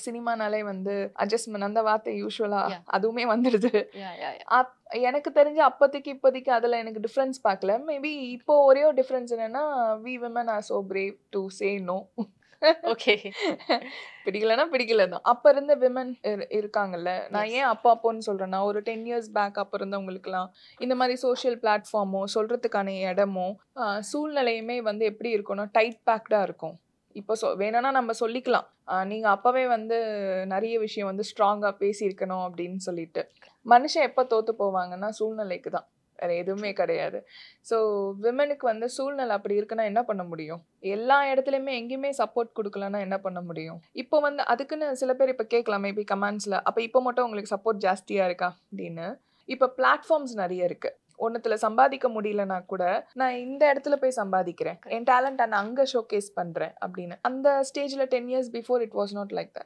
சினிமானாலே வந்து அட்ஜஸ்ட்மெண்ட் அந்த வார்த்தை யூஸ்வலா Yeah. அதுவுமே வந்துடுது. Yeah. எனக்கு தெரிஞ்சு இப்போதைக்கு அதுல எனக்கு டிஃபரன்ஸ் பார்க்கல. மேபி இப்போ ஒரே ஒரு டிஃபரன்ஸ் என்னன்னா, we women are so brave to say no. Okay. பிடிக்கலன்னா பிடிக்கல தான். அப்ப இருந்த விமன் இருக்காங்கல்ல. நான் Yes. ஏன் அப்போன்னு சொல்றேன்னா, ஒரு 10 இயர்ஸ் பேக் அப்ப இருந்தவங்களுக்குலாம் இந்த மாதிரி சோஷியல் பிளாட்ஃபார்மோ, சொல்றதுக்கான இடமோ, சூழ்நிலையுமே வந்து எப்படி இருக்கும்னா, டைட் பேக்டா இருக்கும். இப்போ வேணும்னா நம்ம சொல்லிக்கலாம். நீங்க அப்பவே வந்து நெறைய விஷயம் வந்து ஸ்ட்ராங்கா பேசியிருக்கணும் அப்படின்னு சொல்லிட்டு. மனுஷன் எப்ப தோத்து போவாங்கன்னா, சூழ்நிலைக்கு தான். வேற எதுவுமே கிடையாது. ஸோ விமனுக்கு வந்து சூழ்நிலை அப்படி இருக்குன்னா என்ன பண்ண முடியும்? எல்லா இடத்துலயுமே எங்கேயுமே சப்போர்ட் குடுக்கலன்னா என்ன பண்ண முடியும்? இப்போ வந்து அதுக்குன்னு சில பேர் இப்ப கேட்கலாம் மேபி கமெண்ட்ஸ்ல. அப்ப இப்ப மட்டும் உங்களுக்கு சப்போர்ட் ஜாஸ்தியா இருக்கா? அப்படின்னு. இப்ப பிளாட்ஃபார்ம்ஸ் நெறைய இருக்கு. ஒண்ணுத்துல சம்பாதிக்க முடியலன்னா கூட, நான் இந்த இடத்துல போய் சம்பாதிக்கிறேன். என் டேலண்ட்ட நான் அங்க ஷோகேஸ் பண்றேன் அப்படின்னு. அந்த ஸ்டேஜ்ல 10 years before it was not like that.